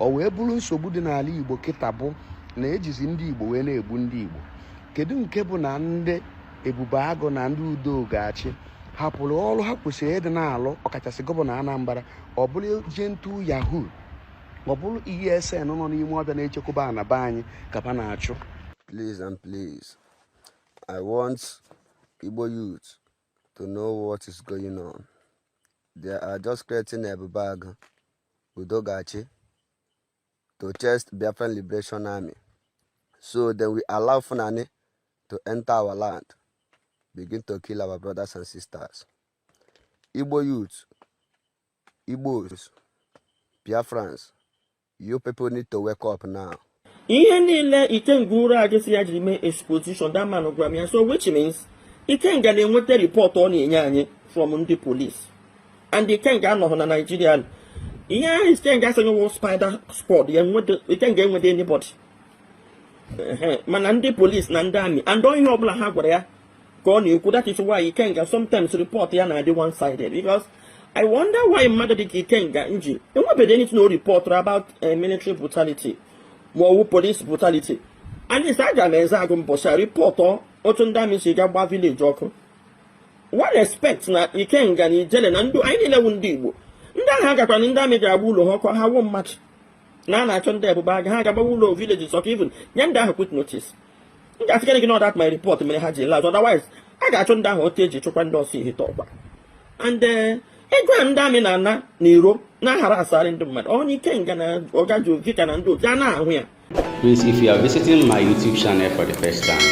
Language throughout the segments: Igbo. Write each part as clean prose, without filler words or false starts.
o wee bụrụ nsogbu dị n'ala Igbo kịta bụ na ejizi ndị Igbo wee na-egbu ndị Igbo. Kedu nke bụ na ndị Ebube Agụ na ndị Udo ga-achị hapụrụ ọrụ ha kwesịrị ịdị na-alụ, ọkachasị gọvanọ Anambra, ọ bụrụ jentu Yahoo, ọ bụrụ ESN nọ n'ime ọbịa na-echekwaba anaba anyị ka ha na-achụ. Please and please, I want Igbo youth to know what is going on. They are just creating a bag, Udogachi, to chase Biafran Liberation Army. So then we allow Funani to enter our land, begin to kill our brothers and sisters. Igbo youth, Igbos, Biafrans, you people need to wake up now. Ihe niile Ikenga agesi ya jiri mee exposition that man gram ya, so which means Ikenga na-enweta report ọ na-enye anyị from ndị police, and Ikenga anọghị na Nigeria. Ihe Ikenga asị nwe spider squad ya nweta Ikenga enweta anybody mana ndị police na ndị army, and onye ọbụla ha gwara ya ka ọ na-ekwu. That is why Ikenga sometimes report ya na-adị one sided, because I wonder why mmadụ dịka Ikenga nji enwebeghị anything no report about military brutality or police brutality. And it's aga m eze agụ mbọchị report otu ndị amị si ga gba village ọkụ. What expect na Ikenga na Ijele na ndụ anyị niile wụ ndị Igbo, ndị ahụ agakwara ndị amị ga-agba ụlọ ha ọkụ, ha wụ mmadụ na na-achọ ndị Ebube Agụ, ha ga-agba ụlọ villages ọkụ, even nye ndị ahụ quick notice. M ga-asịgara gị na that my report mere ha ji last, otherwise a ga-achọ ndị ahụ otu eji chụkwa ndị ọsọ ihe tọkwa. And ego ndị amị na-ana n'iro na-ahara asarị ndị mmadụ, onye Ikenga na Ọgaji Ovika na ndị otu a na-ahụ ya. Please, if you are visiting my YouTube channel for the first time,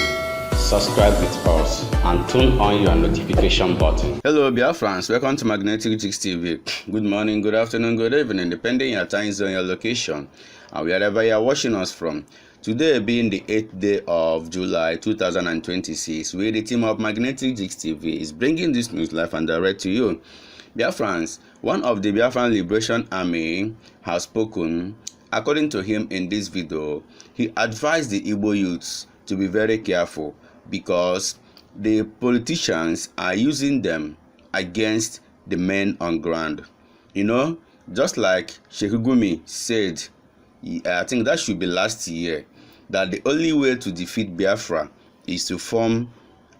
subscribe with us and turn on your notification button. Hello Biafrans, welcome to Magnetic Gist TV. Good morning, good afternoon, good evening, depending on your time zone, your location, and wherever you are watching us from. Today being the 8th day of July 2026, where the team of Magnetic Gist TV is bringing this news live and direct to you. Biafrans, one of the Biafran Liberation Army has spoken. According to him in this video, he advised the Igbo youths to be very careful because the politicians are using them against the men on ground. You know, just like Shekugumi said, I think that should be last year, that the only way to defeat Biafra is to form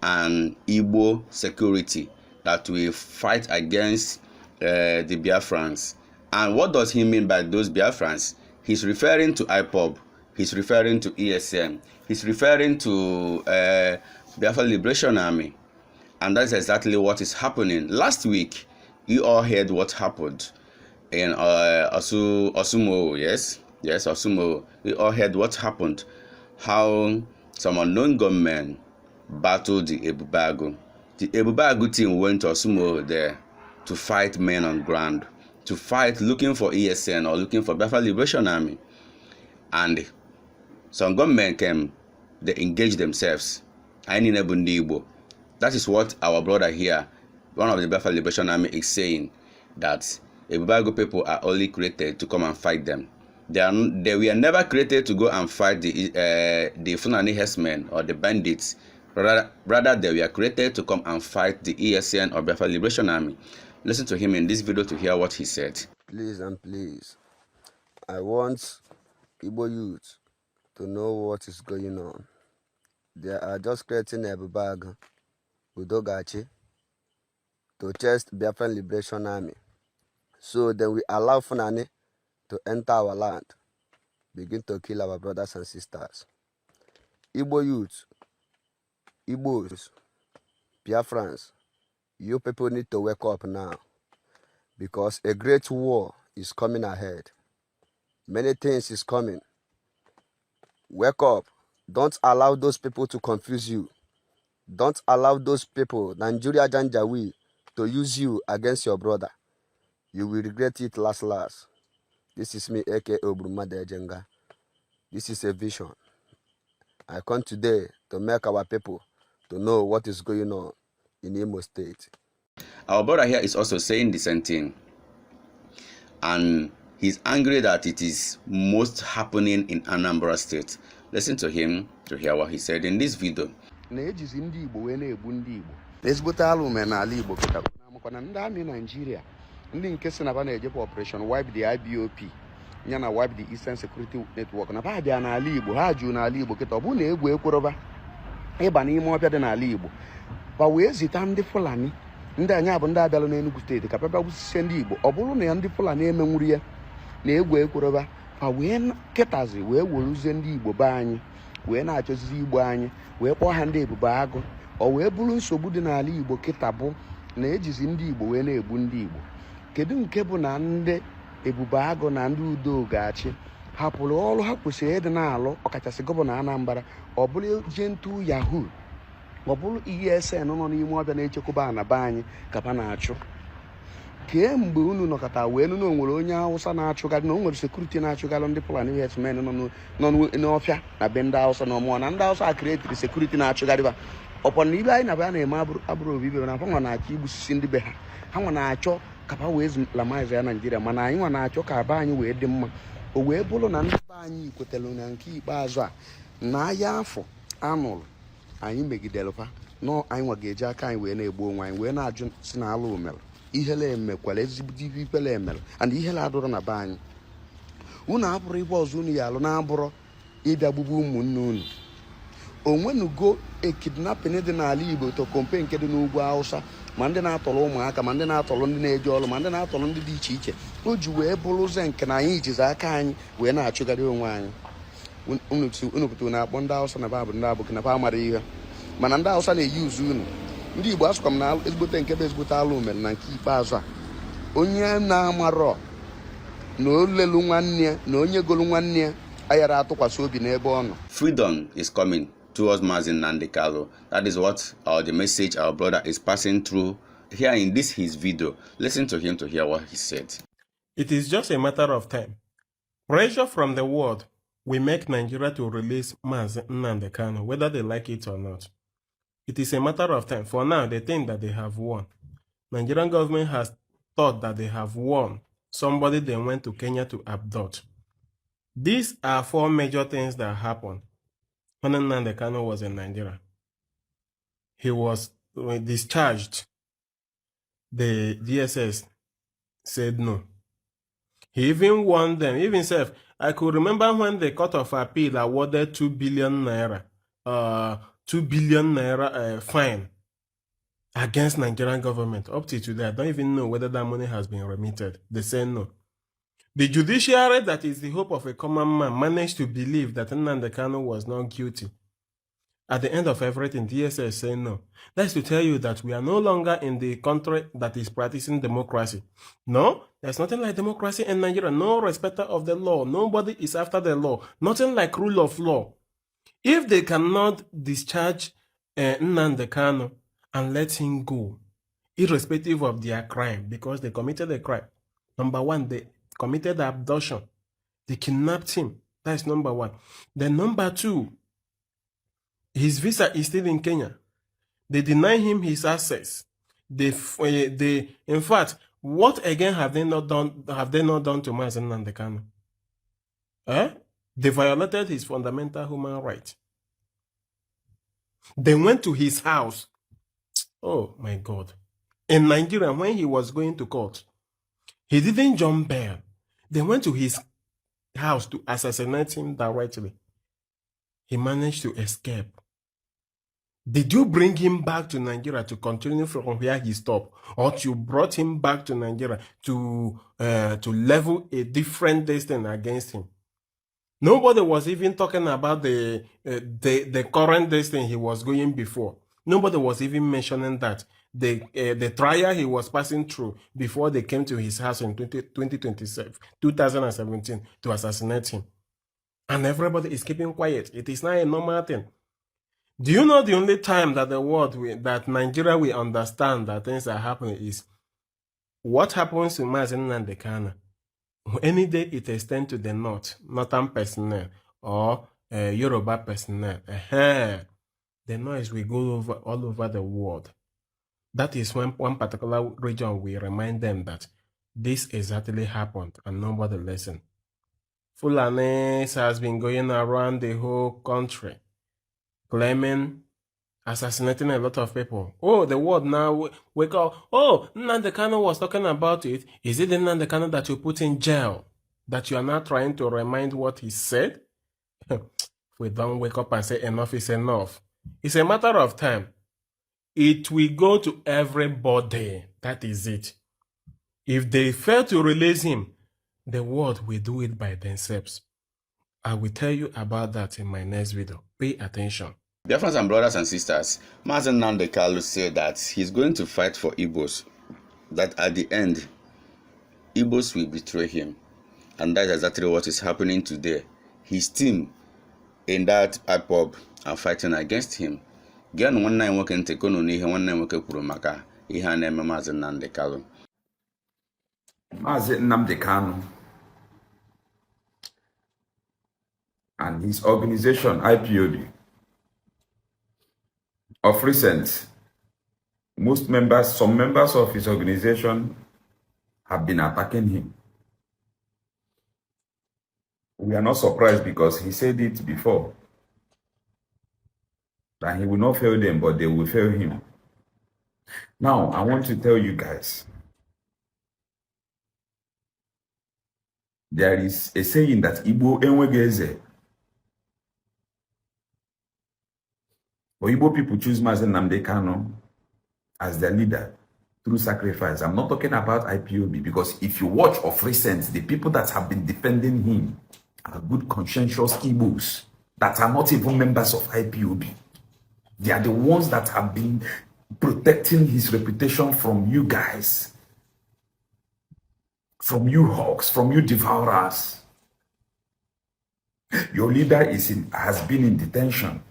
an Igbo security that will fight against the Biafrans. And what does he mean by those Biafrans? He's referring to IPOB, he's referring to ESM, he's referring to Biafra Liberation Army. And that's exactly what is happening. Last week, you all heard what happened in Osumo, yes, Osumo. We all heard what happened, how some unknown gunmen battled the Ebube Agụ. The Ebube Agụ team went to Osumo there to fight men on ground, to fight looking for ESN or looking for Biafra Liberation Army. And some gunmen came, they engaged themselves. That is what our brother here, one of the Biafra Liberation Army, is saying, that Ebube Agụ people are only created to come and fight them. They were never created to go and fight the Fulani herdsmen or the bandits. Rather, they were created to come and fight the ESN or Biafra Liberation Army. Listen to him in this video to hear what he said. Please and please, I want Igbo youth to know what is going on. They are just creating a bag, Udogachi, to chase Biafran Liberation Army. So then we allow Funani to enter our land, begin to kill our brothers and sisters. Igbo youth, Igbos, Biafrans, you people need to wake up now, because a great war is coming ahead. Many things is coming. Wake up. Don't allow those people to confuse you. Don't allow those people, Nigeria Janjawi, to use you against your brother. You will regret it last. This is me, aka Obrumade Jenga. This is a vision. I come today to make our people to know what is going on in Imo State. Our brother here is also saying the same thing. And he's angry that it is most happening in Anambra State. Listen to him to hear what he said in this video. Na-ejizi ndị Igbo wee na-egbu ndị Igbo. Ezigbote alụ n'ala Igbo kịta na ndị amị Nigeria, ndị nke si na ba na-ejekwa operation wipe the IBOP, ya na wipe the Eastern Security Network na ba bịa n'ala Igbo ha jụrụ n'ala Igbo kịta ọ bụrụ na egwu ekwerọba ịba n'ime ọbịa dị n'ala Igbo ba wee zita ndị Fulani ndị anyị bụ ndị abịalụ n'Enugu steeti ka papa gbusisi ndị Igbo ọ bụrụ na ndị Fulani emenwuru ya na egwu ekwerọba fa wee kịtazi wee weruzie ndị Igbo be anyị wee na-achọzizi Igbo anyị wee kpọọ ha ndị ebube agụ ọ wee bụrụ nsogbu dị n'ala Igbo kịta bụ na ejizi ndị Igbo wee na-egbu ndị Igbo. Kedu nke bụ na ndị ebube agụ na ndị udo ga-achị hapụrụ ọrụ ha kwesịrị ịdị na-alụ ọkachasị gọvanọ Anambra ọ bụrụ jentu Yahoo ọ bụrụ ESN nọ n'ime ọbịa na-echekwaba na be anyị ka ba na-achụ kemgbe unu nọkọta wee nụ na onwere onye Hausa na-achụgarị na o nwere sekuriti na-achụgarị ndị Fulani herdsmen nọ n'ọfịa na be ndị Hausa na ọmụọ na ndị Hausa akretiri sekuriti na-achụgarịba ọpọ na ibe anyị na be a na-eme abụrụ obibi na ha nwa na-achọ igbusisi ndị be ha nwa na-achọ ka ba wee zụlamaiz ya Naijiria mana anyị nwa na-achọ ka be anyị wee dị mma o wee bụrụ na ndị be anyị kwetara na nke ikpeazụ a na ahịa afọ anụrụ anyị megidelụfa nọ anyị nwa ga-eji aka anyị wee na-egbu onwe anyị wee na-ajụ si na alụ omere ihele emekwara ezigbo ikpele emere and ihele adụrụ na be anyị unu abụrụ ibe ọzọ unu ya alụ na-abụrụ ịbịa gbugbu ụmụnne unu onwenugo ekidnapin dị n'ala Igbo tokompe nke dị n'ugwu Hausa ma ndị na-atọrọ ụmụaka ma ndị na-atọrọ ndị na-eje ọrụ ma ndị na-atọrọ ndị dị iche iche o ji wee bụrụ ụzọ nke na anyị jizi aka anyị wee na-achụgharị onwe anyị unu pụtara na-akpọ ndị Hausa na babụ ndị abụghị na ba amara ihe mana ndị Hausa na-eyi uzu unu ndị Igbo asụkwa m na ezigbote nke bụ ezigbote alụ mere na nke ikpeazụ a onye na-amarọ na olelu nwanne ya na onye golu nwanne ya ayara atụkwasị obi n'ebe ọ nọ. Freedom is coming towards Mazi Nnamdi Kanu. That is what the message our brother is passing through here in this his video. Listen to him to hear what he said. It is just a matter of time. Pressure from the world will make Nigeria to release Mazi Nnamdi Kanu, whether they like it or not. It is a matter of time. For now, they think that they have won. Nigerian government has thought that they have won somebody they went to Kenya to abduct. These are four major things that happened when Nnamdi Kanu was in Nigeria. He was discharged. The DSS said no. He even warned them, even said, I could remember when the Court of Appeal awarded 2 billion naira, fine against Nigerian government. Up to today, I don't even know whether that money has been remitted. They say no. The judiciary, that is the hope of a common man, managed to believe that Nnamdi Kanu was not guilty. At the end of everything, DSS say no. That's to tell you that we are no longer in the country that is practicing democracy. No, there's nothing like democracy in Nigeria. No respecter of the law. Nobody is after the law. Nothing like rule of law. If they cannot discharge Nnamdi Kanu and let him go, irrespective of their crime, because they committed a crime. Number one, they committed abduction. They kidnapped him. That's number one. Then number two, his visa is still in Kenya. They deny him his access. In fact, what again have they not done? Have they not done to Mazi Nnamdi Kanu? They violated his fundamental human right. They went to his house. Oh my God! In Nigeria, when he was going to court, he didn't jump bail. They went to his house to assassinate him directly. He managed to escape. Did you bring him back to Nigeria to continue from where he stopped? Or you brought him back to Nigeria to level a different destiny against him? Nobody was even talking about the current destiny he was going before. Nobody was even mentioning that. The trial he was passing through before they came to his house in 2017 to assassinate him. And everybody is keeping quiet. It is not a normal thing. Do you know the only time that that Nigeria will understand that things are happening is what happens to Mazi Nnamdi Kanu? Any day it extends to the northern personnel or Yoruba personnel. The noise will go all over the world. That is when one particular region will remind them that this exactly happened and nobody listened. Fulanis has been going around the whole country claiming, assassinating a lot of people. Oh, the world now wake up. Oh, Nnamdi Kanu was talking about it. Is it the Nnamdi Kanu that you put in jail? that you are not trying to remind what he said? We don't wake up and say enough is enough. It's a matter of time. It will go to everybody. That is it. If they fail to release him, the world will do it by themselves. I will tell you about that in my next video. Pay attention. Dear friends and brothers and sisters, Nnamdi said that he's going to fight for Igbos. That at the end, Igbos will betray him. And that's exactly what is happening today. His team in that pub are fighting against him. Again, one night working to Kanu n'ihe nwanne nwoke kwuru maka ihe a na-eme Maazị Nnamdi Kanu. Maazị Nnamdi Kanu and his organization IPOB. Of recent, some members of his organization have been attacking him. We are not surprised because he said it before, that he will not fail them, but they will fail him. Now, I want to tell you guys, there is a saying that Igbo enwegeze. For Igbo people choose Maazị Nnamdi Kanu as their leader through sacrifice. I'm not talking about IPOB, because if you watch of recent, the people that have been defending him are good conscientious Igbos that are not even members of IPOB. They are the ones that have been protecting his reputation from you guys, from you hawks, from you devourers. Your leader has been in detention,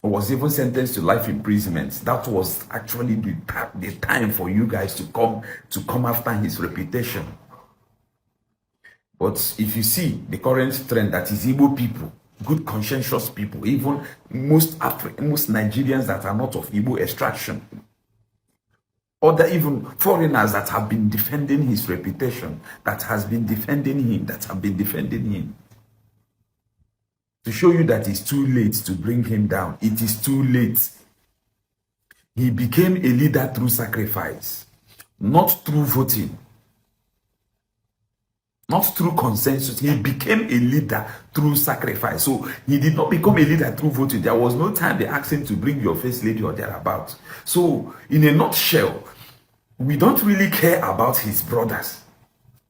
was even sentenced to life imprisonment. That was actually the time for you guys to come after his reputation. But if you see the current trend, that is Igbo people, good conscientious people, even most Nigerians that are not of Igbo extraction, or even foreigners that have been defending his reputation, that have been defending him, to show you that it's too late to bring him down. It is too late. He became a leader through sacrifice, not through voting, not through consensus. He became a leader through sacrifice. So he did not become a leader through voting. There was no time they asked him to bring your first lady or thereabouts. So in a nutshell, we don't really care about his brothers.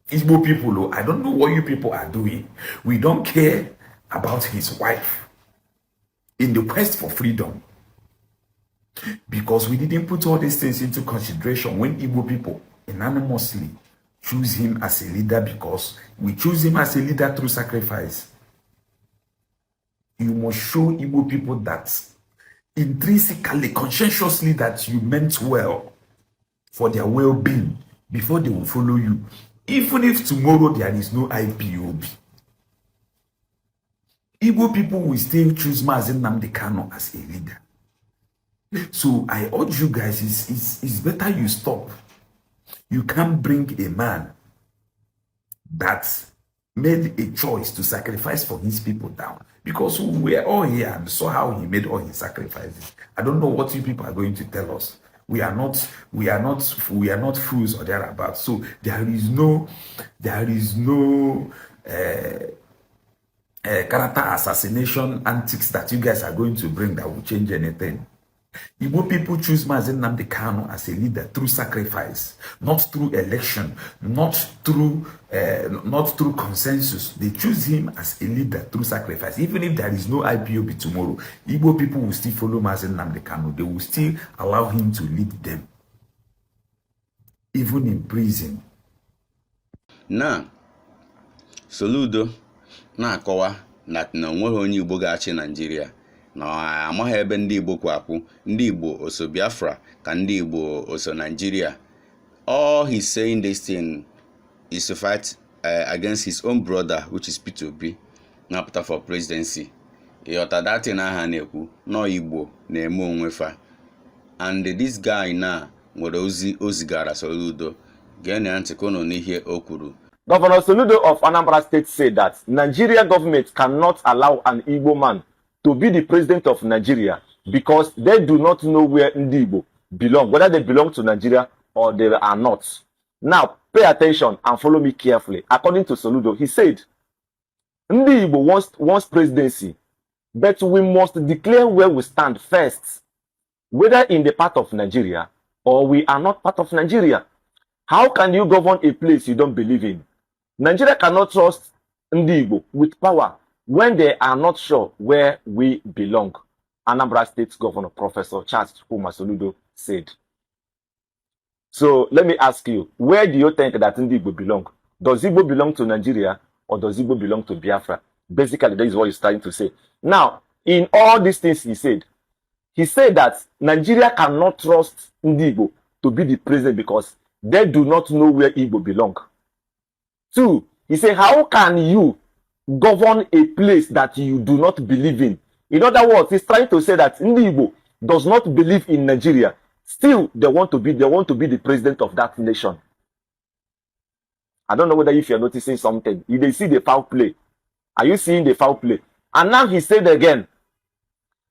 Igbo people, I don't know what you people are doing. We don't care about his wife in the quest for freedom, because we didn't put all these things into consideration when Igbo people unanimously choose him as a leader, because we choose him as a leader through sacrifice. You must show Igbo people that intrinsically, conscientiously, that you meant well for their well-being before they will follow you, even if tomorrow there is no IPOB. Igbo people will still choose Maazị Nnamdi Kanu as a leader. So I urge you guys, it's better you stop. You can't bring a man that made a choice to sacrifice for his people down, because we are all here and saw how he made all his sacrifices. I don't know what you people are going to tell us. We are not fools or thereabouts. So there is no character assassination antics that you guys are going to bring that will change anything. Igbo people choose Maazị Nnamdi Kanu as a leader through sacrifice, not through election, not through consensus. They choose him as a leader through sacrifice. Even if there is no IPOB tomorrow, Igbo people will still follow Maazị Nnamdi Kanu. They will still allow him to lead them, even in prison. Now, Soludo na-akọwa na onweghị onye Igbo ga-achị Nigeria, na amaghị ebe ndị Igbo kwapụ, ndị Igbo oso Biafra ka ndị Igbo oso Nigeria. All he's saying this thing is to fight against his own brother, which is Peter Obi, na-apụta for presidency. Ịghọta datin aha na-ekwu no Igbo na-eme onwe fa. And this guy na nwere ozi ozigara Soludo. Geenụ ntị ka unu n'ihe o kwuru. Governor Soludo of Anambra State said that Nigeria government cannot allow an Igbo man to be the president of Nigeria because they do not know where Ndi Igbo belong, whether they belong to Nigeria or they are not. Now, pay attention and follow me carefully. According to Soludo, he said, Ndi Igbo wants presidency, but we must declare where we stand first, whether in the part of Nigeria or we are not part of Nigeria. How can you govern a place you don't believe in? Nigeria cannot trust Ndi Igbo with power when they are not sure where we belong. Anambra State Governor Professor Charles Soludo said. So let me ask you, where do you think that Ndi Igbo belong? Does Igbo belong to Nigeria or does Igbo belong to Biafra? Basically, that is what he's trying to say. Now, in all these things he said that Nigeria cannot trust Ndi Igbo to be the president because they do not know where Igbo belong. 2, he said, how can you govern a place that you do not believe in? In other words, he's trying to say that Ndi Igbo does not believe in Nigeria. Still, they want to be the president of that nation. I don't know whether if you're noticing something. You they see the foul play. Are you seeing the foul play? And now he said again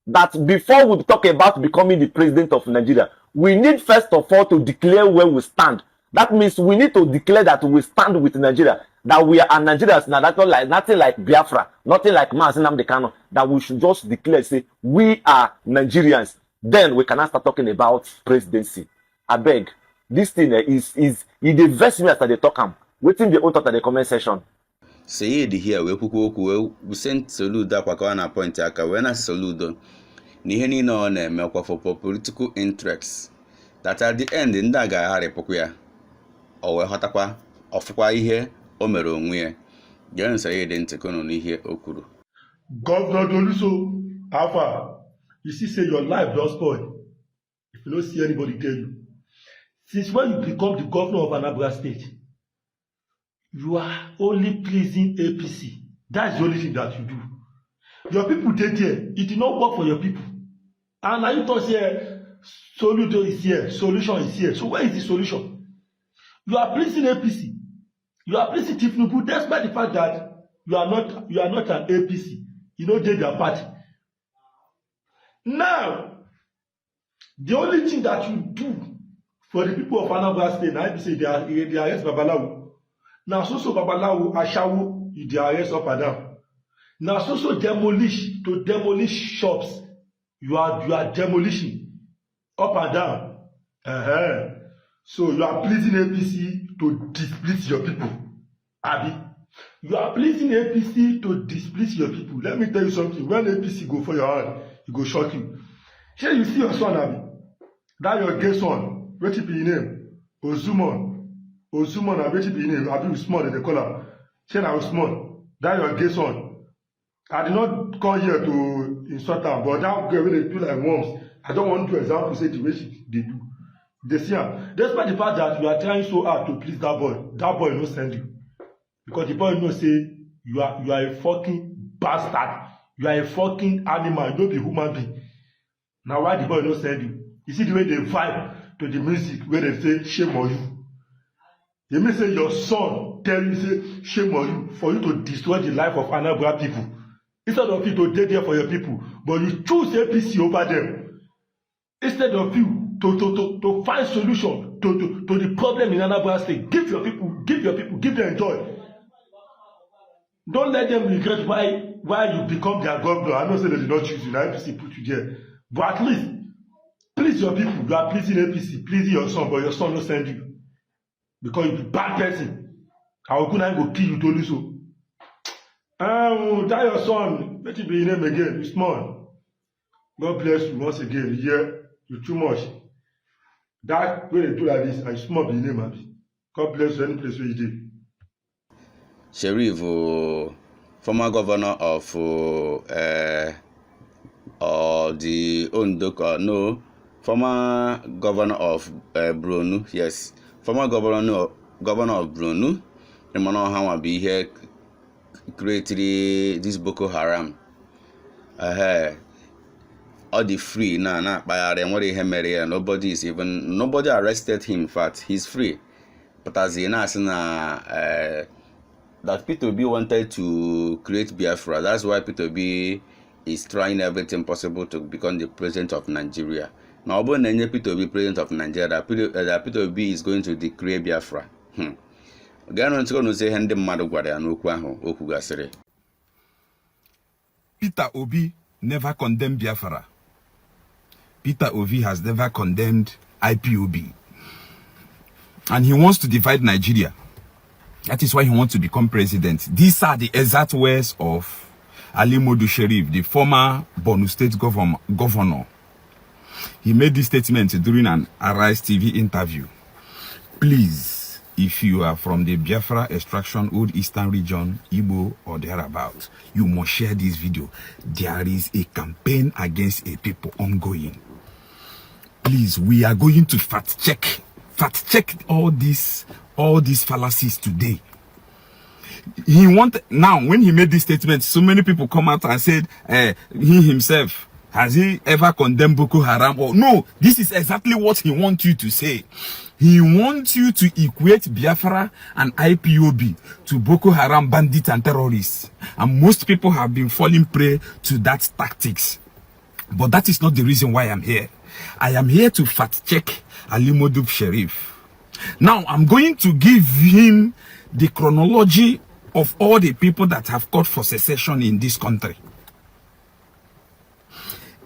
that before we talk about becoming the president of Nigeria, we need first of all to declare where we stand. That means we need to declare that we stand with Nigeria, that we are Nigerians now. That's nothing like Biafra, nothing like Nnamdi Kanu. That we should just declare, say we are Nigerians. Then we can start talking about presidency. I beg, this thing is the verse me after they talk am. Waiting the author at the comment section. Say the here we sent Soludo kwa na point aka we na Soludo ni ihe ni no na emekwa for political interests that at the end ndị ga-agharịpụkwa ya o wee ghọtakwa ọfụkwa ihe o mere onwe ya gee nsọ dị ntịkọnụ n'ihe o kwuru. Governor Doluso, Alpha, you see say your life does spoil if you don't see anybody tell you. Since when you become the governor of Anambra State, you are only pleasing APC. That's the only thing that you do. Your people take there. It did not work for your people. And now you talk say Soludo is here, solution is here. So where is the solution? You are pleasing APC. You are pleasing Tinubu, despite the fact that you are not an APC. You don't take their party. Now, the only thing that you do for the people of Anambra State, now you say they arrest Babalawo. Now so Babalawo, Ashawo, they arrest up and down. Now so demolish shops. You are demolishing up and down. So you are pleasing APC to displease your people. Abi, you are pleasing APC to displease your people. Let me tell you something. When APC go for your hand, it go shock you. Here you see your son, Abi. That your gay son. What be his name? Ozumon, I bet you be name. Abi small in the color. Here now small. That your gay son. I did not come here to insult her, but that girl when they do like worms, I don't want to example say the way they do. They see her. Despite the fact that you are trying so hard to please that boy no send you. Because the boy no say you are a fucking bastard. You are a fucking animal, you don't be human being. Now why the boy no send you? You see the way they vibe to the music where they say shame on you. They may say your son tell you say shame on you for you to destroy the life of Anambra people. Instead of you to stay there for your people, but you choose APC over them. Instead of you to find solution to the problem in Anambra State, give them joy. Don't let them regret why you become their governor. I know say they did not choose you, now APC put you there. But at least, please your people. You are pleasing APC, pleasing your son, but your son will send you. Because you be bad person. I will go kill you, Doluso. That your son, let it be your name again. You small. God bless you once again. Yeah, you too much. That when they do like this, I small be your name. God bless you any place where you did. Sheriff, former governor of the Ondo, former governor of Brunu, yes, former governor of Brunu, Emmanuel Hawa be here created this Boko Haram. All the free now by nobody arrested him. In fact, he's free. But as the that P2B wanted to create Biafra. That's why P2B is trying everything possible to become the president of Nigeria. Now, when P2B president of Nigeria, that P2B is going to declare Biafra. Gaa ntị ọnụ ihe ndị mmadụ gwara ya n'okwu ahụ o kwugasịrị. Peter Obi never condemned Biafra. Peter Obi has never condemned IPOB. And he wants to divide Nigeria. That is why he wants to become president. These are the exact words of Ali Modu Sheriff, the former Borno State governor. He made this statement during an Arise TV interview. Please, if you are from the Biafra extraction Old Eastern region, Igbo or thereabouts, you must share this video. There is a campaign against a people ongoing. Please, we are going to fact check all these fallacies today. Now, when he made this statement, so many people come out and said, he himself, has he ever condemned Boko Haram? Or no, this is exactly what he wants you to say. He wants you to equate Biafra and IPOB to Boko Haram bandits and terrorists. And most people have been falling prey to that tactics. But that is not the reason why I'm here. I am here to fact check Ali Modu Sheriff. Now, I'm going to give him the chronology of all the people that have called for secession in this country.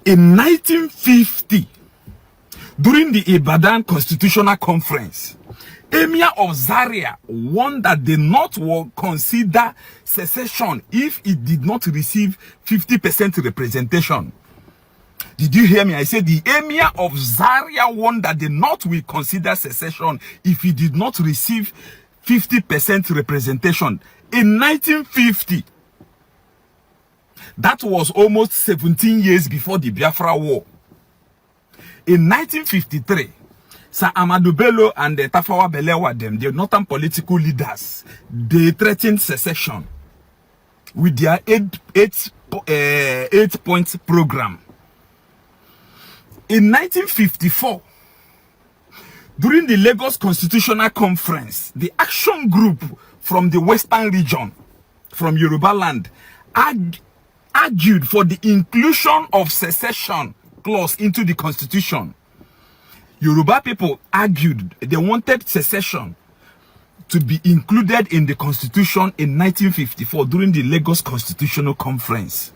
In 1950, during the Ibadan Constitutional Conference, Emir of Zaria warned that the North will consider secession if it did not receive 50% representation. Did you hear me? I said the Emir of Zaria warned that the North will consider secession if it did not receive 50% representation. In 1950, that was almost 17 years before the Biafra War. In 1953, Sir Amadou Bello and the Tafawa Balewa, the northern political leaders, they threatened secession with their eight-point program. In 1954, during the Lagos Constitutional Conference, the action group from the Western region, from Yoruba land, argued for the inclusion of secession clause into the constitution. Yoruba people argued they wanted secession to be included in the constitution in 1954 during the Lagos Constitutional Conference.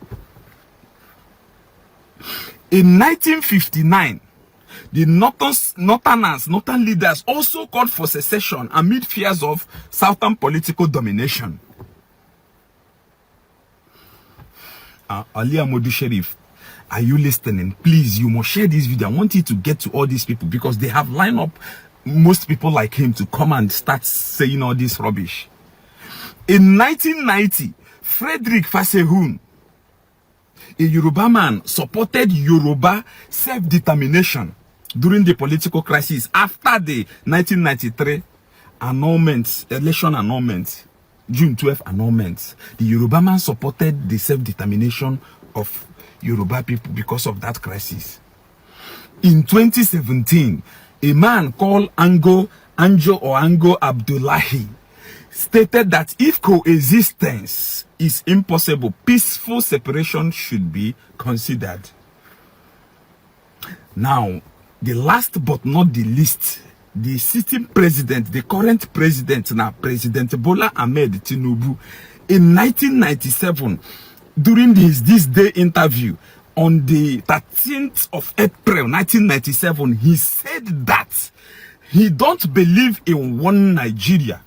In 1959, the northern leaders also called for secession amid fears of southern political domination. Ali Modu Sheriff, are you listening? Please, you must share this video. I want you to get to all these people because they have lined up most people like him to come and start saying all this rubbish. In 1990, Frederick Fasehun, a Yoruba man, supported Yoruba self-determination during the political crisis after the 1993 election annulment, June 12 annulment. The Yoruba man supported the self-determination of Yoruba people because of that crisis. In 2017, a man called Ango Abdullahi stated that if coexistence is impossible, peaceful separation should be considered. Now, the last but not the least, the sitting president, the current president now, President Bola Ahmed Tinubu, in 1997, during his This Day interview on the 13th of April 1997, he said that he don't believe in one Nigeria.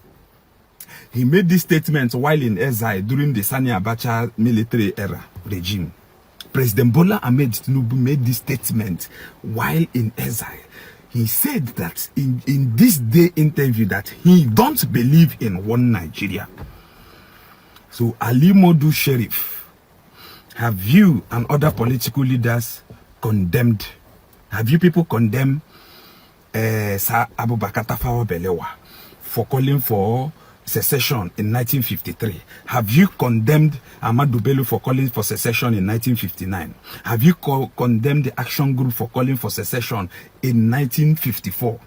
He made this statement while in exile during the Sani Abacha military era regime. President Bola Ahmed Tinubu made this statement while in exile. He said that in this day interview that he don't believe in one Nigeria. So Ali Modu Sheriff, have you and other political leaders condemned? Have you people condemned Sir Abubakar Tafawa Balewa for calling for secession in 1953? Have you condemned Amadou Bello for calling for secession in 1959? Have you condemned the action group for calling for secession in 1954?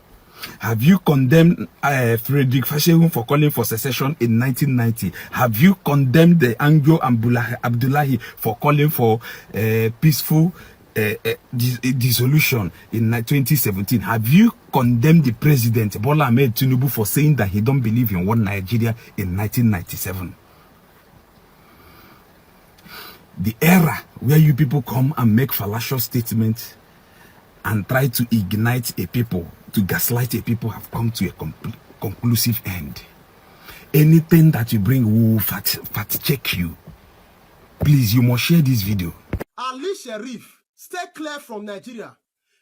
Have you condemned Frederick Fasehun for calling for secession in 1990? Have you condemned the Ango Abdullahi for calling for peaceful dissolution in 2017, have you condemned the president, Bola Ahmed Tinubu, for saying that he don't believe in one Nigeria in 1997? The era where you people come and make fallacious statements and try to ignite a people, to gaslight a people, have come to a conclusive end. Anything that you bring will fact check you. Please, you must share this video. Ali Sheriff, stay clear from Nigeria,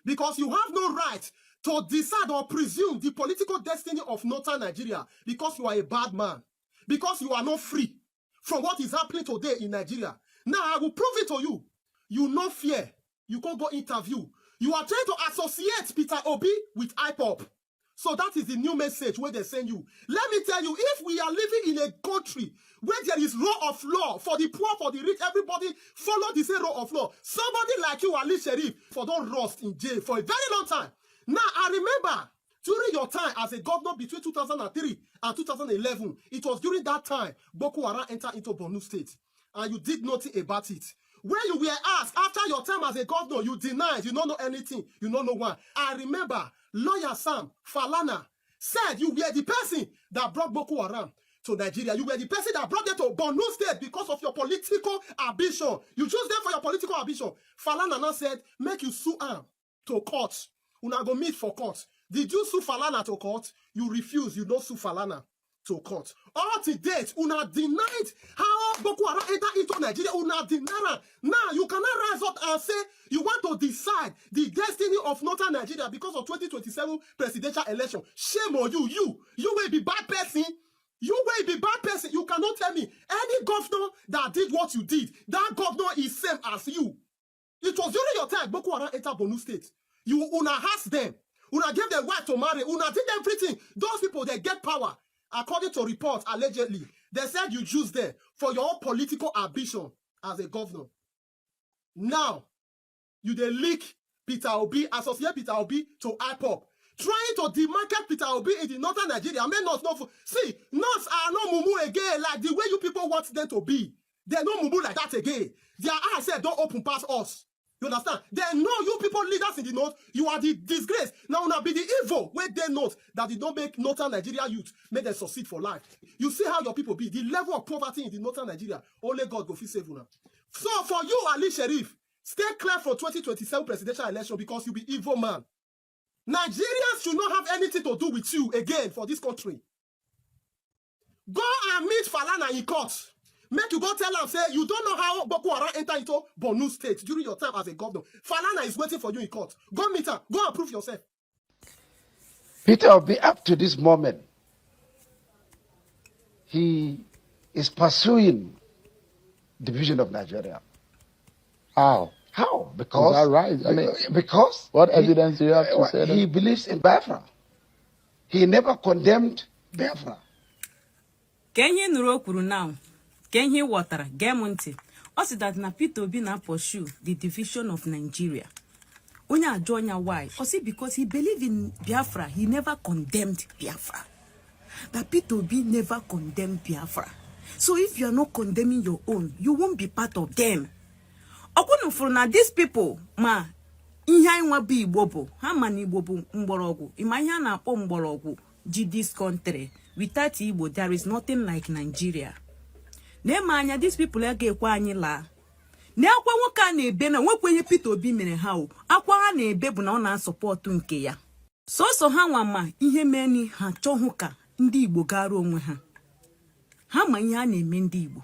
because you have no right to decide or presume the political destiny of northern Nigeria, because you are a bad man, because you are not free from what is happening today in Nigeria. Now, I will prove it to you. You no fear. You can't go interview. You are trying to associate Peter Obi with IPOP. So that is the new message where they send you. Let me tell you, if we are living in a country where there is rule of law for the poor, for the rich, everybody follow the same rule of law. Somebody like you, Ali Sheriff, for don't rust in jail for a very long time. Now, I remember during your time as a governor between 2003 and 2011, it was during that time Boko Haram entered into Borno State, and you did nothing about it. When you were asked after your time as a governor, you denied, you don't know anything, you don't know why. I remember lawyer Sam Falana said you were the person that brought Boko Haram to Nigeria. You were the person that brought them to Borno State because of your political ambition. You chose them for your political ambition. Falana now said, make you sue him to court. Una go meet for court. Did you sue Falana to court? You refuse. You don't sue Falana to court. All to date, una denied how Boko Haram entered into Nigeria. Una denied. Now, you cannot rise up and say you want to decide the destiny of northern Nigeria because of 2027 presidential election. Shame on you. You will be bad person. You will be bad person. You cannot tell me any governor that did what you did, that governor is same as you. It was during your time Boko Haram entered Borno State. You una asked them. Una gave them right to marry. Una did everything. Those people, they get power. According to reports, allegedly, they said you choose them for your own political ambition as a governor. Now, you they leak Peter Obi, associate Peter Obi to IPOP, trying to demarket Peter Obi in the northern Nigeria. Men not see, Norths are not mumu again like the way you people want them to be. They're not mumu like that again. Their eyes said don't open past us. You understand? They know you people leaders in the north, you are the disgrace. Now be the evil where they know that they don't make northern Nigeria youth make them succeed for life. You see how your people be. The level of poverty in the northern Nigeria, only God go fit save you now. So for you, Ali Sheriff, stay clear for 2027 presidential election because you be evil man. Nigerians should not have anything to do with you again for this country. Go and meet Falana in court. Make you go tell them, say, you don't know how Boko Haram entered into Borno State during your time as a governor. Falana is waiting for you in court. Go meet her. Go and prove yourself. Peter Obi, up to this moment, he is pursuing division of Nigeria. How? How? Because, is that right? I mean, because what evidence do you have to say that? He believes in Biafran. He never condemned Biafran. Kenye nuro kwuru now. Kenye watara gemunti. Also that na Peter Obi na pursue the division of Nigeria. Onya ajonya why? Also because he believed in Biafra, he never condemned Biafra. That Peter Obi never condemned Biafra. So if you are not condemning your own, you won't be part of them. Okwunu for na these people ma ihe nwa bi Igbo bụ ha ma na Igbo bụ mgbọrọgwụ. Ima ihe na akpọ mgbọrọgwụ ji this country. Without Igbo there is nothing like Nigeria. Nemanya these people ga-ekwe anyị laa. Na akwa nwoke a na-ebe na nwekwenye Peter Obi mere ha o. Akwa ha na-ebe bụ na ọ na-support nke ya. So ha nwa ma ihe meni ha chọhụ ka ndị Igbo gara onwe ha. Ha ma ihe a na-eme ndị Igbo.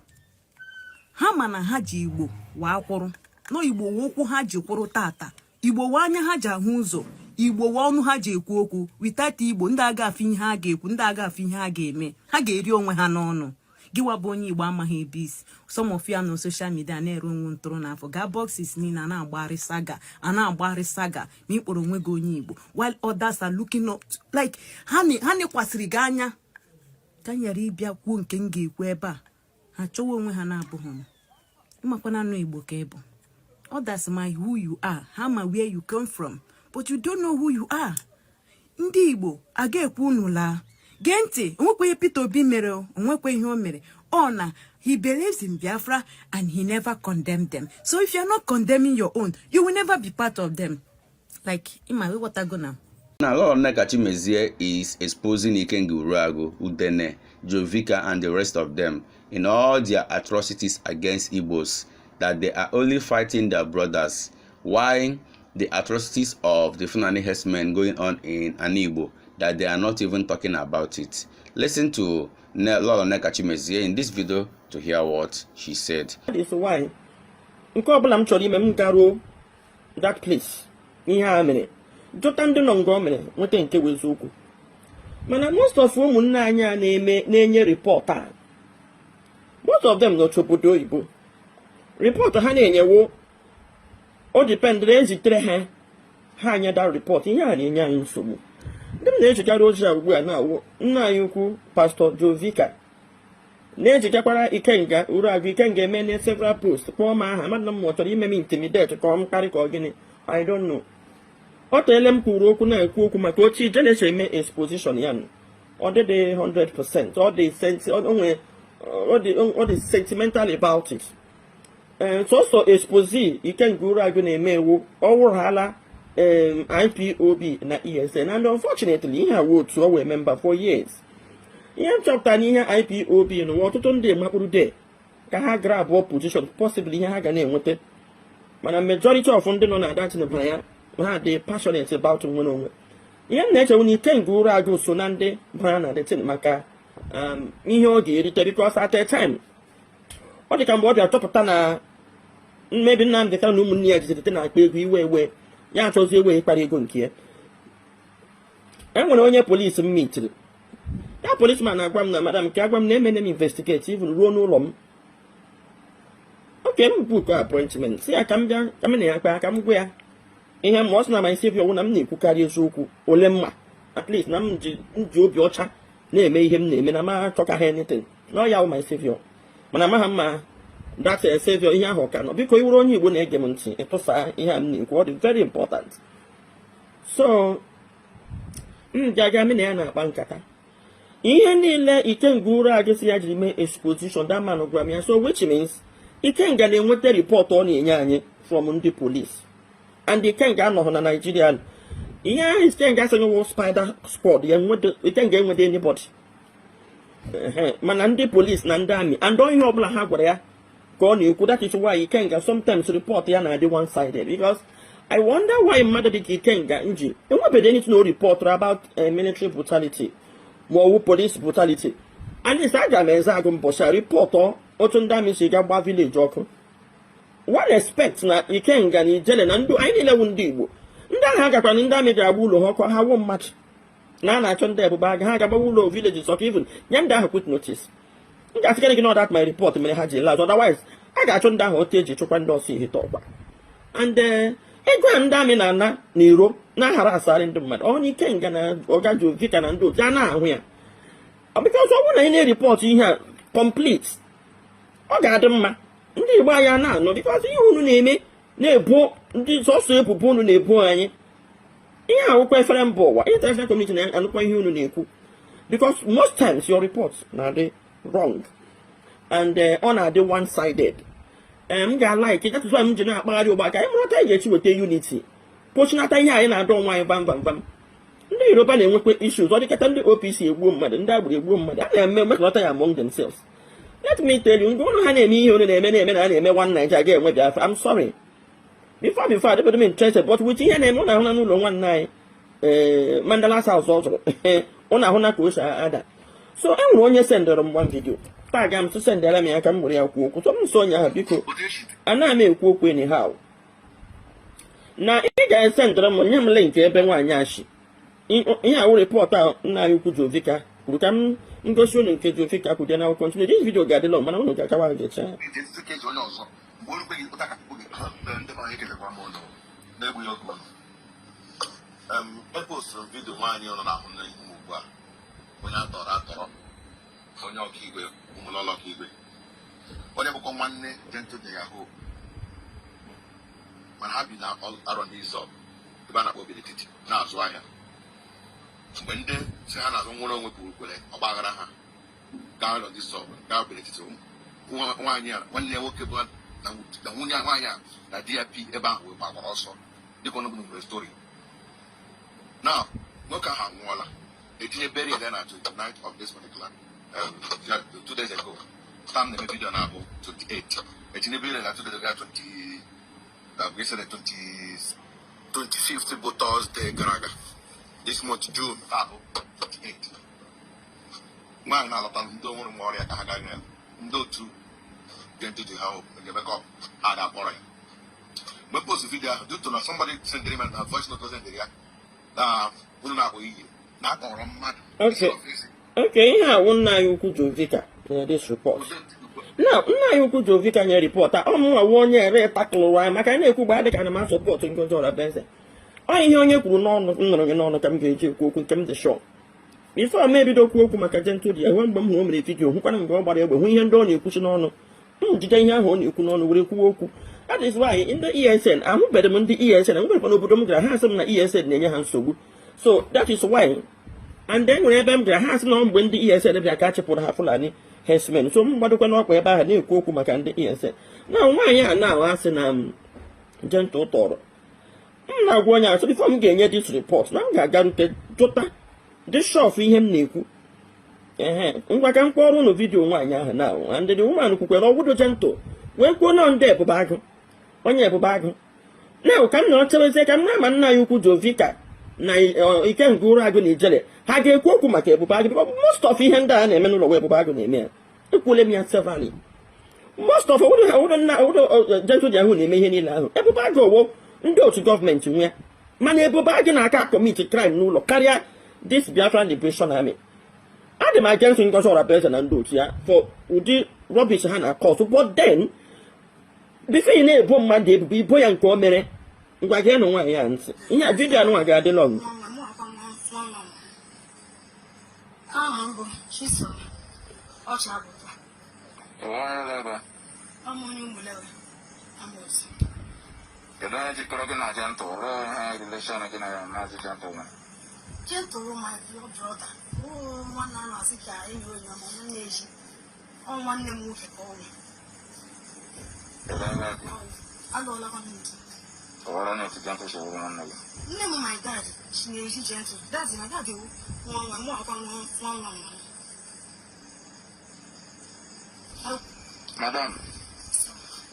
Ha ma na ha ji Igbo wa akwụrụ. No Igbo wokwu ha ji kwụrụ tata. Igbo wa anya ha ji ahụ ụzọ. Igbo wa ọnụ ha ji ekwu okwu. Without Igbo ndị aga afọ ihe ha ga-ekwu, ndị aga afọ ihe ha ga-eme. Ha ga-eri onwe ha n'ọnụ. Giwa bụ onye Igbo amaghị ebis. Some of you on social media na-ere onwe ntụrụ n'afọ. Ga boxes niile a na-agbagharị saga. A na-agbagharị saga. Ma ịkpọrọ onwe gị onye Igbo. While others are looking up. Like, ha nekwasịrị gị anya. Ka nyere ịbịa kwuo nke m ga-ekwu ebe a. Ha chọwa onwe ha na-abụghị m. Ịmakwana anụ Igbo ka ịbụ. Others my who you are. Ha ma where you come from. But you don't know who you are. Ndị Igbo aga ekwu unu laa. Gente, onwekwe Peter Obi mere, onwekwe ihe o mere. Ọ na He believes in Biafra and he never condemned them. So if you're not condemning your own, you will never be part of them. Like, in my way, what I go now? Now, Lord Nekachimezie is exposing Ikenga Urago, Udene, Jovika, and the rest of them in all their atrocities against Igbos, that they are only fighting their brothers, while the atrocities of the Fulani herdsmen going on in Igbo, that they are not even talking about it. Listen to Lord Nekachimezie in this video to hear what she said. That is why, that place, Mana most of ụmụnne anyị a na-enye report a, most of them not obodo Igbo. Report ha na-enyewo o depend ezitere ha anya that report ihe a na-enye anyị nsogbu. Ndị m na-echekara ozi a ugbu a na-awụ nna anyị ukwu Pastor Jovika na-echekakwara Ikenga Uragu. Ikenga eme several posts kpọọ m aha mmadụ m chọrọ ime m intimidate ka ọ m karị ka ọ gịnị, I don't know. Ọ tele m kwuru okwu na-ekwu okwu maka otu ije na-eche eme exposition ya ọ dị 100%, ọ dị sentimental about it. So expose Ikenga Uragu na-eme ewu ọ wụrụhala IPOB na ESN, and unfortunately ihe awo otu ọ wee member for years. Ihe m chọpụtara n'ihe IPOB n'ụwa ọtụtụ ndị makpụrụ de ka ha grab position possibly ihe ha ga na-enweta, mana majority of ndị nọ na datin bara ya ha dị passionate about nwere onwe. Ihe m na-echewu na Ikenga Uragu so na ndị bara na datin maka ihe ọ ga-erite, because at a time ọ dị ka mgbe ọ bịa chọpụta na maybe Nnamdi Kanu na ụmụnne ya jizirite na akpa ego iwe ya achọzi ewe ịkpara ego nke ya. Enwere onye polisi m mitiri, ya policeman na-agwa m na madam ka agwa m na emene m investigate even ruo n'ụlọ m. Oke m book appointment si ya ka m bịa ka m na ya kpaa ka m gwa ya ihe m ọsị na my savior ọwụ na m na-ekwukarị eziokwu ole mma, at least na m ji obi ọcha na-eme ihe m na-eme na m achọka ha anything na ọ ya wụ my savior, mana amaghị mma that savior ihe ahụ ka nọ. Biko iwuru onye Igbo na-ege m ntị ịtụsa ihe a m na-ekwu, ọ dị very important. So m ga-aga m na ya na-akpa nkata ihe niile Ikenga Uragu si ya jiri mee exposition, that man gwara m ya. So which means Ikenga na-enweta report ọ na-enye anyị from ndị police, and Ikenga anọghị na Nigeria. Ihe ahụ Ikenga asịghị wụ spider squad ya Ikenga enwede anybody, mana ndị police na ndị army and ihe ọbụla ha gwara ya ka ọ na-ekwu. That is why Ikenga sometimes report ya na-adị one sided, because I wonder why mmadụ dị ka Ikenga nji enwebeghị anything no report about military brutality ma ọwụ police brutality. And it's aga m eze agụ mbọchị report otu ndị amị si ga gba village ọkụ. What respect na Ikenga na ijele na ndụ anyị niile wụ ndị Igbo, ndị ahụ agakwa na ndị amị ga-agba ụlọ ha ọkụ, ha wụ mmadụ na a na-achọ ndị ebube aga ha agagba ụlọ villages ọkụ. Even nye ndị ahụ quit notice, m ga-asịkarị gị na that my report mere ha ji laz, otherwise a ga-achọ ndị ahụ otu eji chụkwa ndị ọsọ ihite ọkwa. And ego a ndị amị na-ana n'iro na-ahara asarị ndị mmadụ, onye Ikenga na Oga Jovika na ndị otu a na-ahụ ya, because ọ bụrụ na ị na-ereport ihe a complete ọ ga-adị mma ndị Igbo anyị na-anọ, because ihe unu na-eme na-ebu ndị sọsọ ebubo unu na-ebu anyị. Ihe ahụkwa efere mba ụwa international community na-anụkwa ihe unu na-ekwu, because most times your reports na-adị wrong and ọ na-adị one sided. M ga-like that is why m ji na-akpagharị ụgbọ aka ịmụrụta anyị ga-echi weta unity pochinata ihe anyị na-adọ nwaanyị bam. Ndị Yoruba na-enwekwa issues, ọ dịkata ndị OPC egbuo mmadụ, ndị agbụrụ egbuo mmadụ, a na-eme mekọta ya among themselves. Let me tell you, ngwa ụlọ ha na-eme ihe unu na-eme na a na-eme one Nigeria ga-enwe Biafra. I'm sorry, before I didn't interested, but with ihe na-eme ụna ahụ na n'ụlọ nwanne anyị Mandela House ọ zụrụ ụna ahụ na ka o si ada. So e nwere onye sendere m one video taa ga m tụ sendere m ya ka m nwere ya kwuo okwu. So m nso onye ahụ biko anaghị m ekwu okwu anyhow na ị ga-esendere m nye m link ebe nwaanyị achị ihe awụ report a nna anyị ukwu Jovika kwuru ka m ngosi unu nke Jovika kwụ dị na continue. This video ga-adị long mana unu ga-akawa ga-eche epostụrụ vidio nwaanyị nọ n'ahụ na ihu ugbu a, onye atọrọ onye ọkaigwe ụmụlọlọ ọkaigwe, onye bụkwa nwanne Gentle de Yahoo, mana ha bi na arọ n'izọ ebe a na-akpọ Obirikiti na-azụ ahịa. Mgbe ndị si ha na-azụ nwere onwe kwuru kwere ọgbaghara ha gaa arọ n'izọ gaa Obirikiti nwaanyị a nwanne ya nwoke bụ na nwunye nwaanyị a na DIP ebe ahụ gbagbara ọsọ dịka ọnụ nwere story. Now nwoke ahụ anwụọla etinye burial ya na 29th of this particular 2 days ago. Time na video na abụ 28 etinye burial na 2 days ago 25th bụ Thursday gara aga. This month June abụ 28. Nwaanyị na-alọta ndị nwere nwa ọrịa ka ha gaghị ya ndị otu ga-entity ha ga-emekọ ha ga-akpọrọ ya. Mgbe post video ahụ due to na somebody send him a voice note send ya na unu na-akpọ iyi na akpọrọ mmadụ. Okay, ihe a wụ nna anyị ukwu Jovika na this report. Now nna anyị ukwu Jovika nye report a ọmụnwa wụ onye ere taklụrụ anyị maka na-ekwu gba adịka na ma support Ngozi Orabenze. Ọ ihe onye kwuru n'ọnụ nnụrụ gị n'ọnụ ka m ga-eji ekwu okwu nke m dị sure. Before m ebido okwu okwu maka Gentleman ya mgbe m hụrụ o mere vidio hụkwara mgbe ọ gbara egbe hụ ihe ndị ọ na-ekwuchi n'ọnụ jide ihe ahụ ọ na-ekwu n'ọnụ were kwuo okwu. That is why ndị ESN ahụbeghị m ndị ESN enwerekwa n'obodo m gara ha asị m na ESN na-enye ha nsogbu. So that is why and then nwere ebe m gara ha asị na mgbe ndị ESN bịa ka chịpụrụ ha Fulani herdsmen. So m gbadokwa n'ọkwa ebe ahụ na-ekwu okwu maka ndị ESN. Na nwaanyị a na-ahụ asị na Gentle tọrọ m na-agwa onye asị before m ga-enye this report na m ga-agarute jụta dị shọf ihe m na-ekwu. Ngwa ka m kpọrọ ụnụ vidio nwaanyị ahụ na ndị woman kwukwere ọgwụdo Gentle wee kwuo na ndị ebube agụ onye ebube agụ na ka m nọrọ cherezie ka m na-ama nna ya ukwu Jovika na Ikenga ụrụ agụ na Ijele ha ga-ekwu okwu maka ebube agụ. Most of ihe ndị a na-eme n'ụlọ ebube agụ na-eme ya ekwule m ya severally. Most of Gentle Yahoo na-eme ihe niile ahụ. Ebube agụ owo ndị otu gọọmenti nwe ya mana ebube agụ na-aka commit crime n'ụlọ karịa this Biafran Liberation Army. Adị m against Ngozi Orabenze na ndị otu ya for ụdị rubbish ha na-akọsụ. But then before ị na-ebo mmadụ ebubo ibo ya nke o mere ngwa gị nụ nwaanyị ya ntị ihe a vidio anụnwa ga-adị long. Kedu onye jikọrọ gị na Gentle ruo ihe relation gị na Maazị Gentle? Gentle my blood brother. Nwanne a na-asị ka enyi onye ọma nwanne eji nwanne m nwoke ka ọnwụ alụọlakwa m di. Ọwara na otu Gentle si wụrụ nwanne gị? Nne m my dad si na-eji Gentle dad na dad ewu nwa nwa mụ akwa nwa nwa. Madam,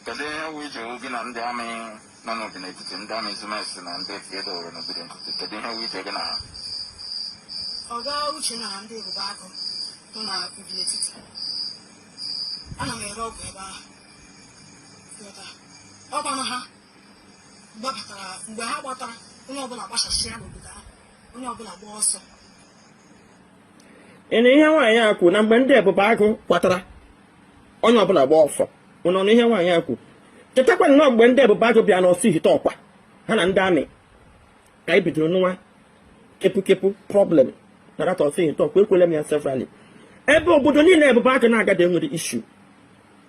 kedu ihe wụ ije gị na ndị amị nọ n'obi n'etiti ndị amị Zumes na ndị Fiedo were n'obodo nkụzi? Kedu ihe wụ ije gị na ha? Ọga uche na ndị ebube agụ nọ na obi n'etiti. Ana m ere ọgwụ ebe ahụ. Ọkwanụ ha gbabatara mgbe ha gbatara onye ọbụla gbachasịa n'obodo ahụ onye ọbụla gba ọsọ. Ịnụ ihe nwaanyị a kwuru na mgbe ndị ebube agụ kwatara onye ọbụla gba ọsọ ụnọ na ihe nwaanyị a kwuru. Chetakwa nnọọ mgbe ndị ebube agụ bịa n'ọsọ ihite ọkwa ha na ndị amị ka anyị bidoro nwa kepụ problem na data ọsọ ihite ọkwa ekwele m ya severally. Ebe obodo niile ebube agụ na-agada enwere issue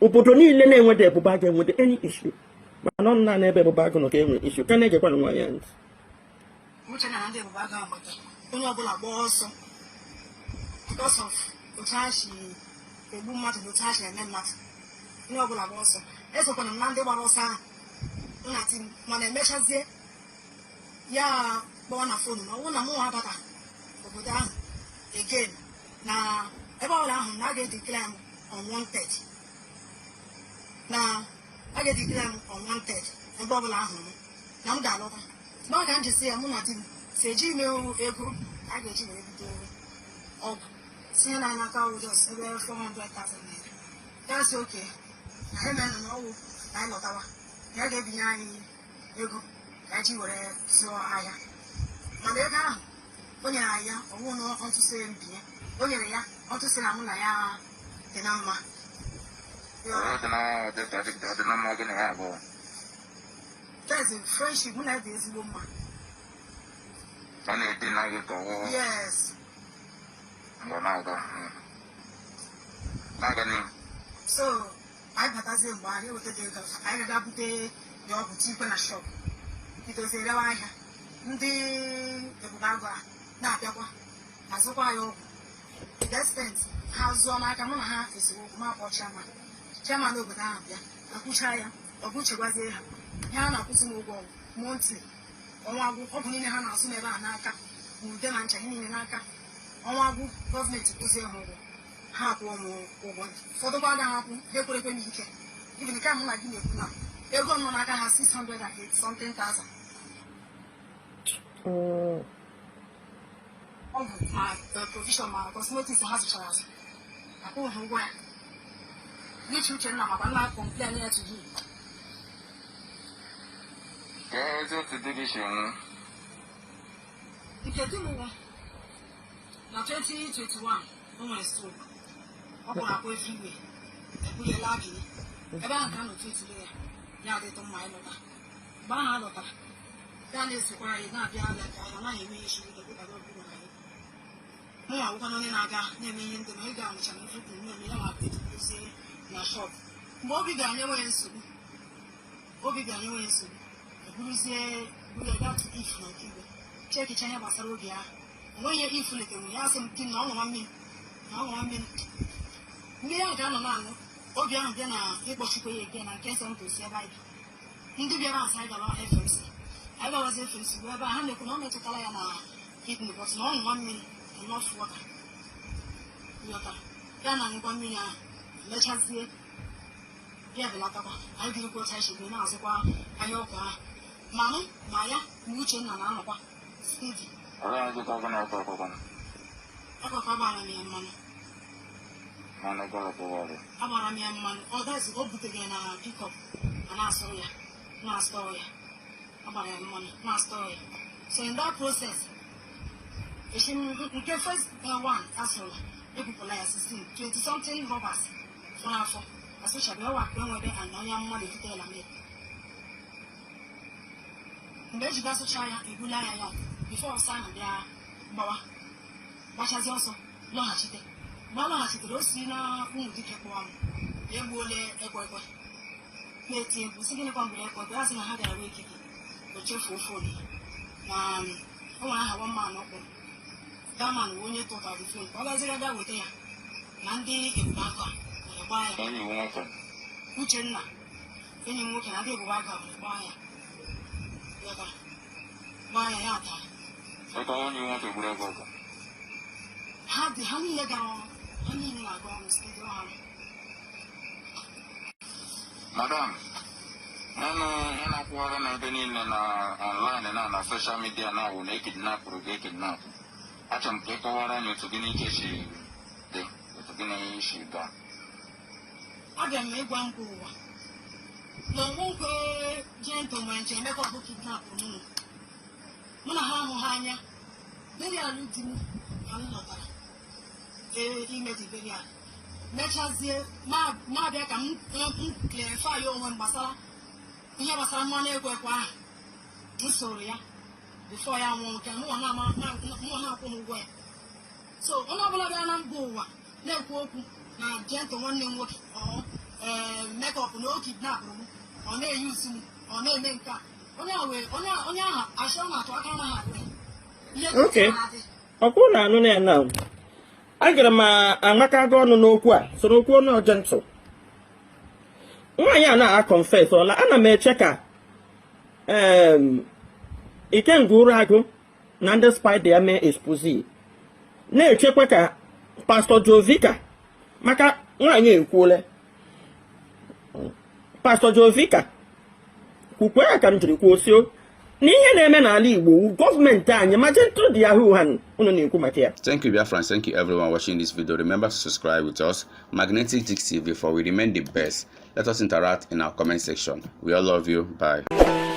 obodo niile na-enwede ebube agụ enwede any issue mana ọ na ebe ebube agụ nọ ka enwere issue ka na-egekwa na nwaanyị ntị. Uche na ndị ebube agụ agbata onye ọbụla gba ọsọ because of otu ha si egbu mmadụ na otu ha si eme mmadụ onye ọbụla gba ọsọ. Esokwana m na ndị gbara ọsọ ahụ nna m mana emechazie ya kpọọ na fonu na ọnwụ na mụ nwa abata obodo ahụ again na ebe ọbụla ahụ na a ga-edikere m unwanted na a ga-edikere m unwanted ebe ọbụla ahụ na m ga-alọta na ọ ga njisi ya mụ na di m si eji ime ego a ga-eji wee bido ọgwụ tinye na n'aka ụjọs ebe 400,000 naira. Ya si oke na emena na ọgwụ na anyị lọtawa ya ga-ebinye anyị ego ka ji were zụọ ahịa mana ego ahụ o nyere anyị ya ọwụ na ọtụsịrị mbinye o nyere ya ọtụsịrị na mụ na ya dị na mma. That's friendship mụ na ya dị ezigbo mma. Yes. So anyị batazie mgbe anyị wetara ego anyị ga-aga bute ya ọgwụ tikwe na shop bidozierewa ahịa ndị ebube agụ a na-abịakwa azụkwa ya ọgwụ the extent ha zụọ n'aka mụ na ha esemokwu ma akpọcha ma chairman obodo ahụ bịa akwụcha ya ọ bụchegwazie ha ihe a na-akwụsị m ụgwọ monthly ọnwa agwụ ọgwụ niile ha na-asụ n'ebe a n'aka ude na ncha niile n'aka ọnwa agwụ gọọmenti kwụzie ha ụgwọ ha akwụọ m ụgwọ ụfọdụkwa agaghị akwụ ha ekwerekwe m ike ibi nke a mụ na gị na-ekwu na ego nọ n'aka ha 608 something thousand ọ bụ ma provision ma cosmetics ha zụchara azụ akwụghị ha ụgwọ ya n'uche uche nna makwa nna kọmplen ya tuji nke di m na 2021 o nwere stroke ọ kpọrọ akwa efu igwe ebunyela agịrị ebe ahụ ka a nọtụ etiri ya ya adịtụ mma ịlọta mgbe ahụ a lọtara ya na-esokwara anyị na-abịa abịa ka ya naghị eme ihe shiri debụtara obibo na ya mụ nwa akwụkwọ onye na-aga na-eme ihe ndị ma ị ga-anụcha na ifu kwuru na-eme ya ma edozie na shop mgbe obi ga-anyewe ya nsogbu eburuzie buru ya gatụ ifu na nke igwe chekicha ihe gbasara oge ahụ onweghị ihe ifu letere ya asị m di na ọnwụwa mmiri mmiri ahụ ga-anọ na-aṅụ obi ahụ bịa na ịkpọchikwa ya ege na nke sentụsi ebe anyị ndị bịara asị anyị gara FMC anyị gawazi FMC bụ ebe a ha na-ekwu na ọ metụtara ya na kidney bọt na ọnwụwa mmiri enough water ya na ngwa mmiri ahụ mechazie ya belatakwa anyị birikwa otu anyị chegoro na-azụkwa anya ọkụ ahụ manụ ma ya na Uchenna na-anọkwa stedi akwakwa agbara m ya mmanụ ọ dazi o butere ya na pikọp ma na-asọrọ ya agbara ya mmanụ na-asọrọ ya so in that process nke first one asụrụ ebupụla ya 20 something robbers fọ n'afọ asụchabe ọwakpa enwebe ana onye mmadụ ebutere na mmiri mgbe ejiga asụcha ya ebula ya bifo ọsọ ahụ bịa gbachazi ọsọ lọghachite mgbe ọ lọghachitere o si na ụmụ dike kpụọ m egbuole ekwe na-eti egwu si gịnịkwa mgbere ekwe a sị na ha gara wee ikike o chefuo fonu na o nwere aha nwa mmanụ ọkpụrụ daman onye tụtara fon ka ọ gaziga ga weta ya na ndị ebube aka were gbaa ya Uchenna enyi m nwoke na ndị ebube aka were gbaa ya ya taa ha niile gara ọrụ ha niile na-aga ọrụ steeti ọhụrụ madam ọnụ ihe na-akwụgharị na ebe niile na online na soshal midia na awụ na ekidnapụrụ gị ekidnapụ achọrọ m ka ị kọwara anyị otu gị n'ike si dị otu gị na ihe isi gaa abịa m ịgwa nkwa ụwa na onwekwe gentleman nche emeka ọbụ kidnapụrụ mụ na ha ahụghị anya berial di m ka m lọtara imedi berial mechazie na-abịa ka m clarify onwe m gbasara ihe gbasara mmanụ ekwe ahụ m soro ya bifo ya nwụọ nke mụnwa na-akwụ m ụgwọ ya so onye ọbụla bịara na mba ụwa na-ekwu okwu na gentle nwanne m nwoke mekọp na o kidnapụrụ m ọ na-eyi usi m ọ na-eme nke a onye ahụ achọ na-atụ aka na ha okay ọkwụ na anụ na ya na agara m amaka gị ọnụ n'okwu a soro okwu ọnụ ọjọọ ntụ nwaanyị a na-akọnfes ọla ana m eche ka Ikenga ụrụ agụ na ndị spaida ya mee expose na-echekwa ka Pastor Jovika maka nwaanyị ekwuole Pastor Jovika kwukwe ya ka m jiri kwuo sio n'ihe na-eme n'ala Igbo gọọmenti anyị ma jentụ dị Yahoo ha unu na-ekwu maka ya. Thank you Biafran, thank you everyone watching this video. Remember to subscribe with us, Magnetic TV, for we remain the best. Let us interact in our comment section. We all love you. Bye.